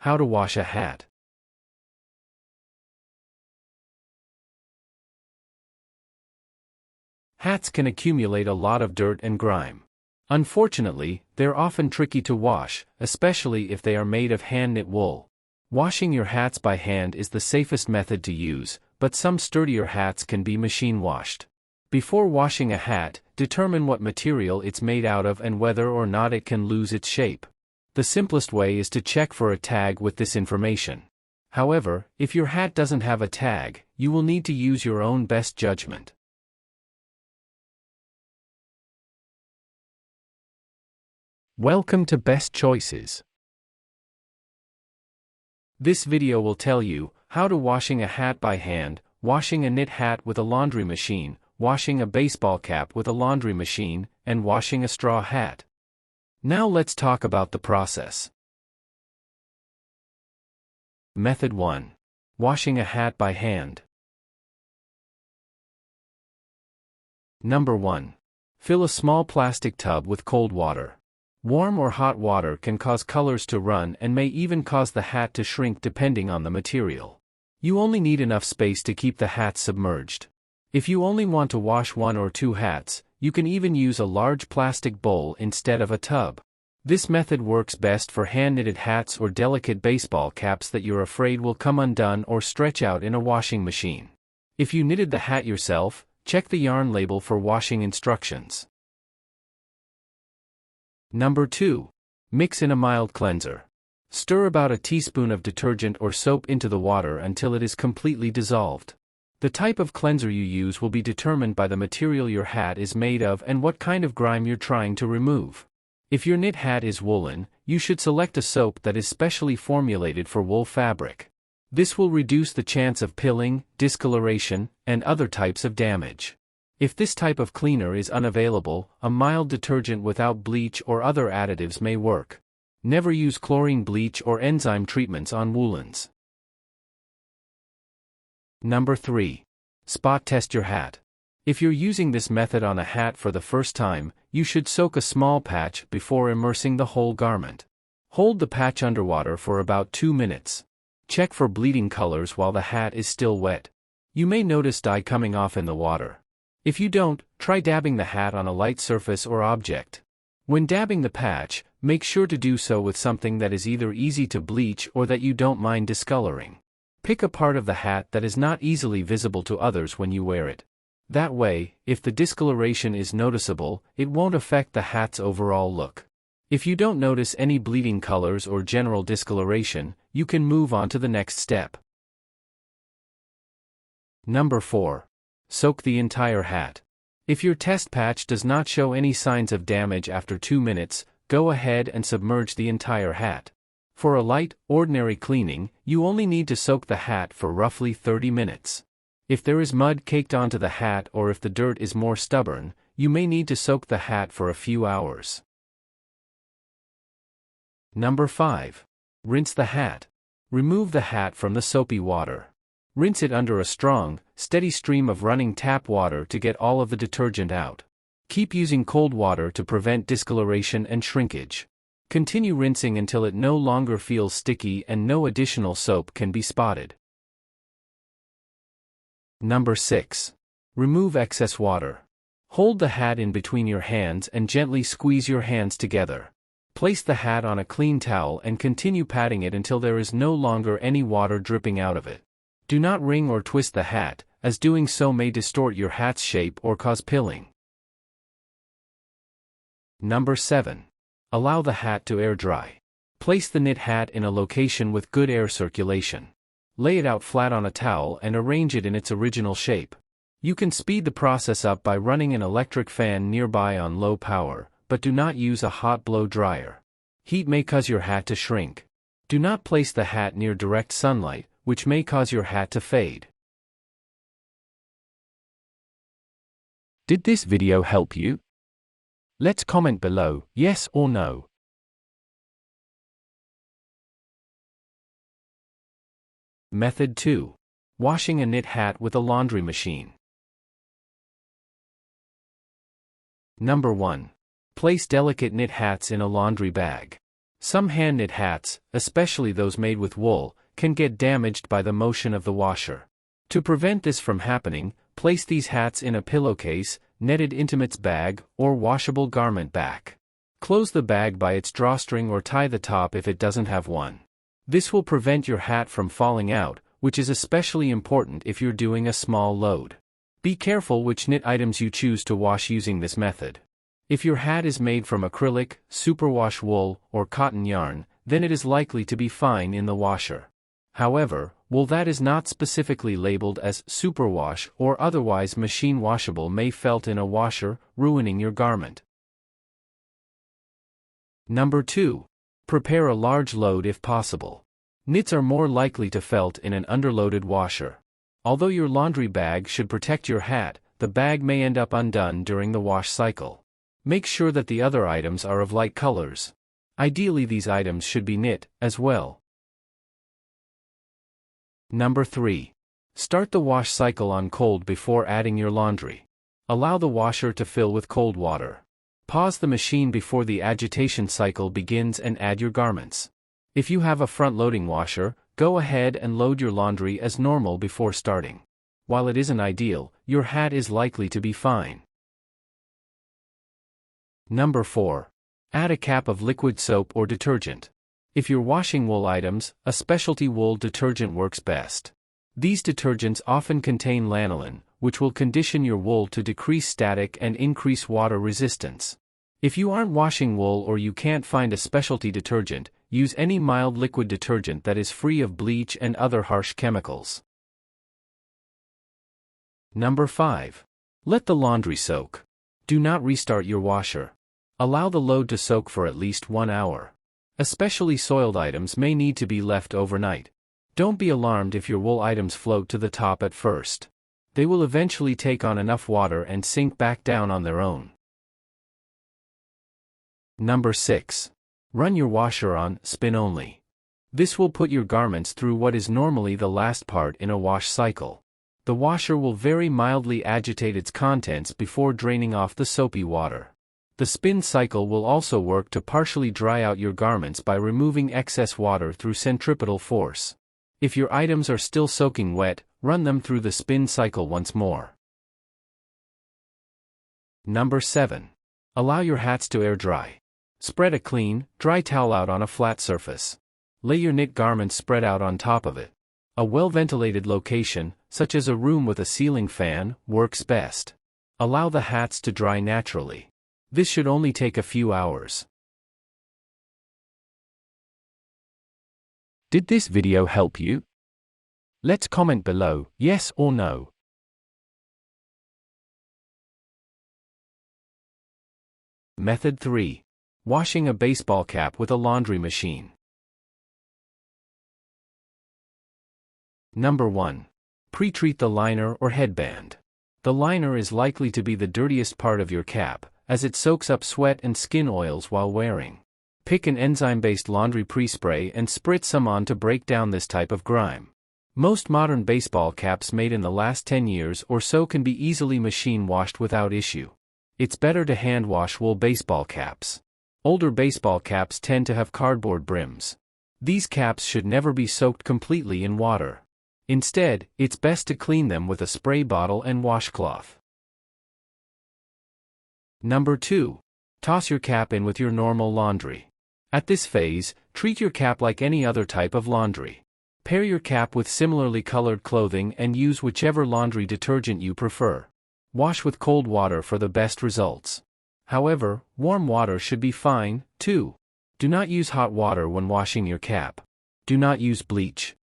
How to wash a hat. Hats can accumulate a lot of dirt and grime. Unfortunately, they're often tricky to wash, especially if they are made of hand-knit wool. Washing your hats by hand is the safest method to use, but some sturdier hats can be machine washed. Before washing a hat, determine what material it's made out of and whether or not it can lose its shape. The simplest way is to check for a tag with this information. However, if your hat doesn't have a tag, you will need to use your own best judgment. Welcome to Best Choices. This video will tell you how to washing a hat by hand, washing a knit hat with a laundry machine, washing a baseball cap with a laundry machine, and washing a straw hat. Now let's talk about the process. Method 1. Washing a hat by hand. Number 1. Fill a small plastic tub with cold water. Warm or hot water can cause colors to run and may even cause the hat to shrink depending on the material. You only need enough space to keep the hat submerged. If you only want to wash 1 or 2 hats, you can even use a large plastic bowl instead of a tub. This method works best for hand-knitted hats or delicate baseball caps that you're afraid will come undone or stretch out in a washing machine. If you knitted the hat yourself, check the yarn label for washing instructions. Number 2. Mix in a mild cleanser. Stir about a teaspoon of detergent or soap into the water until it is completely dissolved. The type of cleanser you use will be determined by the material your hat is made of and what kind of grime you're trying to remove. If your knit hat is woolen, you should select a soap that is specially formulated for wool fabric. This will reduce the chance of pilling, discoloration, and other types of damage. If this type of cleaner is unavailable, a mild detergent without bleach or other additives may work. Never use chlorine bleach or enzyme treatments on woolens. Number 3. Spot test your hat. If you're using this method on a hat for the first time, you should soak a small patch before immersing the whole garment. Hold the patch underwater for about 2 minutes. Check for bleeding colors while the hat is still wet. You may notice dye coming off in the water. If you don't, try dabbing the hat on a light surface or object. When dabbing the patch, make sure to do so with something that is either easy to bleach or that you don't mind discoloring. Pick a part of the hat that is not easily visible to others when you wear it. That way, if the discoloration is noticeable, it won't affect the hat's overall look. If you don't notice any bleeding colors or general discoloration, you can move on to the next step. Number 4. Soak the entire hat. If your test patch does not show any signs of damage after 2 minutes, go ahead and submerge the entire hat. For a light, ordinary cleaning, you only need to soak the hat for roughly 30 minutes. If there is mud caked onto the hat or if the dirt is more stubborn, you may need to soak the hat for a few hours. Number 5. Rinse the hat. Remove the hat from the soapy water. Rinse it under a strong, steady stream of running tap water to get all of the detergent out. Keep using cold water to prevent discoloration and shrinkage. Continue rinsing until it no longer feels sticky and no additional soap can be spotted. Number 6. Remove excess water. Hold the hat in between your hands and gently squeeze your hands together. Place the hat on a clean towel and continue patting it until there is no longer any water dripping out of it. Do not wring or twist the hat, as doing so may distort your hat's shape or cause pilling. Number 7. Allow the hat to air dry. Place the knit hat in a location with good air circulation. Lay it out flat on a towel and arrange it in its original shape. You can speed the process up by running an electric fan nearby on low power, but do not use a hot blow dryer. Heat may cause your hat to shrink. Do not place the hat near direct sunlight, which may cause your hat to fade. Did this video help you? Let's comment below, yes or no. Method 2. Washing a knit hat with a laundry machine. Number 1. Place delicate knit hats in a laundry bag. Some hand-knit hats, especially those made with wool, can get damaged by the motion of the washer. To prevent this from happening, place these hats in a pillowcase, netted intimates bag, or washable garment bag. Close the bag by its drawstring or tie the top if it doesn't have one. This will prevent your hat from falling out, which is especially important if you're doing a small load. Be careful which knit items you choose to wash using this method. If your hat is made from acrylic, superwash wool, or cotton yarn, then it is likely to be fine in the washer. However, wool that is not specifically labeled as superwash or otherwise machine washable may felt in a washer, ruining your garment. Number 2. Prepare a large load if possible. Knits are more likely to felt in an underloaded washer. Although your laundry bag should protect your hat, the bag may end up undone during the wash cycle. Make sure that the other items are of light colors. Ideally, these items should be knit, as well. Number 3. Start the wash cycle on cold before adding your laundry. Allow the washer to fill with cold water. Pause the machine before the agitation cycle begins and add your garments. If you have a front-loading washer, go ahead and load your laundry as normal before starting. While it isn't ideal, your hat is likely to be fine. Number 4. Add a cap of liquid soap or detergent. If you're washing wool items, a specialty wool detergent works best. These detergents often contain lanolin, which will condition your wool to decrease static and increase water resistance. If you aren't washing wool or you can't find a specialty detergent, use any mild liquid detergent that is free of bleach and other harsh chemicals. Number 5. Let the laundry soak. Do not restart your washer. Allow the load to soak for at least 1 hour. Especially soiled items may need to be left overnight. Don't be alarmed if your wool items float to the top at first. They will eventually take on enough water and sink back down on their own. Number 6. Run your washer on spin only. This will put your garments through what is normally the last part in a wash cycle. The washer will very mildly agitate its contents before draining off the soapy water. The spin cycle will also work to partially dry out your garments by removing excess water through centripetal force. If your items are still soaking wet, run them through the spin cycle once more. Number 7. Allow your hats to air dry. Spread a clean, dry towel out on a flat surface. Lay your knit garments spread out on top of it. A well-ventilated location, such as a room with a ceiling fan, works best. Allow the hats to dry naturally. This should only take a few hours. Did this video help you? Let's comment below, yes or no. Method 3. Washing a baseball cap with a laundry machine. Number 1. Pre-treat the liner or headband. The liner is likely to be the dirtiest part of your cap, as it soaks up sweat and skin oils while wearing. Pick an enzyme-based laundry pre-spray and spritz some on to break down this type of grime. Most modern baseball caps made in the last 10 years or so can be easily machine washed without issue. It's better to hand wash wool baseball caps. Older baseball caps tend to have cardboard brims. These caps should never be soaked completely in water. Instead, it's best to clean them with a spray bottle and washcloth. Number 2. Toss your cap in with your normal laundry. At this phase, treat your cap like any other type of laundry. Pair your cap with similarly colored clothing and use whichever laundry detergent you prefer. Wash with cold water for the best results. However, warm water should be fine, too. Do not use hot water when washing your cap. Do not use bleach.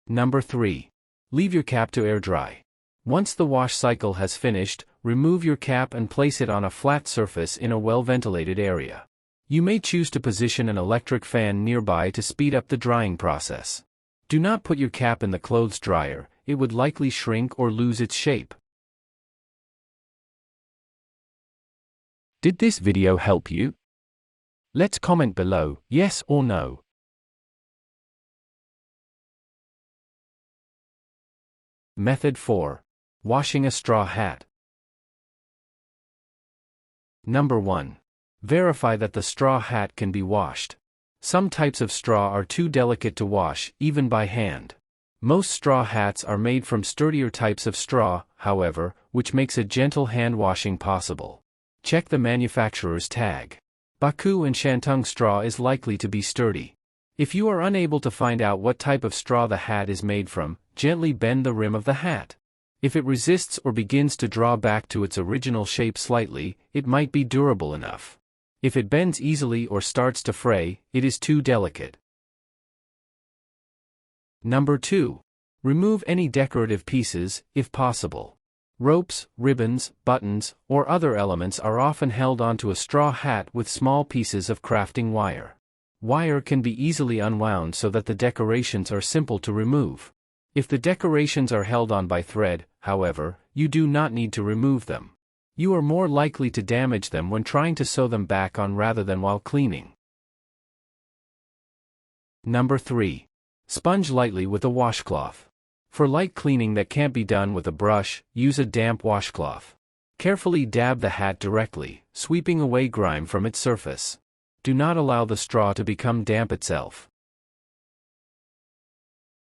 Number 3. Leave your cap to air dry. Once the wash cycle has finished, remove your cap and place it on a flat surface in a well-ventilated area. You may choose to position an electric fan nearby to speed up the drying process. Do not put your cap in the clothes dryer, it would likely shrink or lose its shape. Did this video help you? Let's comment below, yes or no. Method 4. Washing a straw hat. Number 1. Verify that the straw hat can be washed. Some types of straw are too delicate to wash, even by hand. Most straw hats are made from sturdier types of straw, however, which makes a gentle hand washing possible. Check the manufacturer's tag. Baku and Shantung straw is likely to be sturdy. If you are unable to find out what type of straw the hat is made from, gently bend the rim of the hat. If it resists or begins to draw back to its original shape slightly, it might be durable enough. If it bends easily or starts to fray, it is too delicate. Number 2. Remove any decorative pieces, if possible. Ropes, ribbons, buttons, or other elements are often held onto a straw hat with small pieces of crafting wire. Wire can be easily unwound so that the decorations are simple to remove. If the decorations are held on by thread, however, you do not need to remove them. You are more likely to damage them when trying to sew them back on rather than while cleaning. Number 3. Sponge lightly with a washcloth. For light cleaning that can't be done with a brush, use a damp washcloth. Carefully dab the hat directly, sweeping away grime from its surface. Do not allow the straw to become damp itself.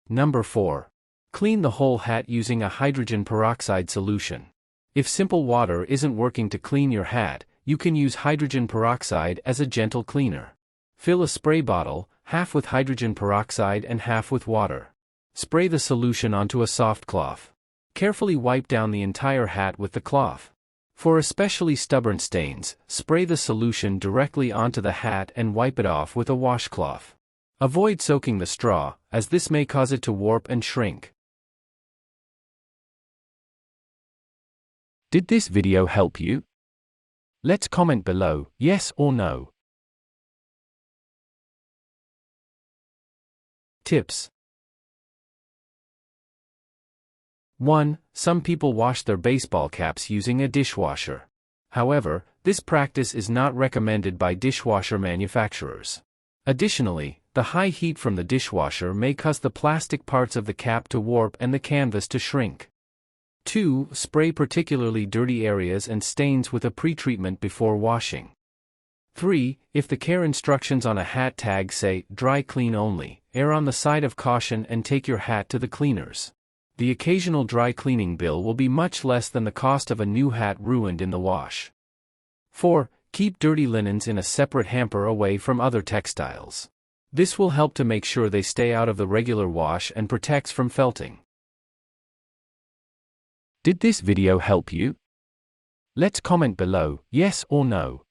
Number 4. Clean the whole hat using a hydrogen peroxide solution. If simple water isn't working to clean your hat, you can use hydrogen peroxide as a gentle cleaner. Fill a spray bottle, half with hydrogen peroxide and half with water. Spray the solution onto a soft cloth. Carefully wipe down the entire hat with the cloth. For especially stubborn stains, spray the solution directly onto the hat and wipe it off with a washcloth. Avoid soaking the straw, as this may cause it to warp and shrink. Did this video help you? Let's comment below, yes or no. Tips. 1. Some people wash their baseball caps using a dishwasher. However, this practice is not recommended by dishwasher manufacturers. Additionally, the high heat from the dishwasher may cause the plastic parts of the cap to warp and the canvas to shrink. 2. Spray particularly dirty areas and stains with a pre-treatment before washing. 3. If the care instructions on a hat tag say, dry clean only, err on the side of caution and take your hat to the cleaners. The occasional dry cleaning bill will be much less than the cost of a new hat ruined in the wash. 4. Keep dirty linens in a separate hamper away from other textiles. This will help to make sure they stay out of the regular wash and protects from felting. Did this video help you? Let's comment below, yes or no.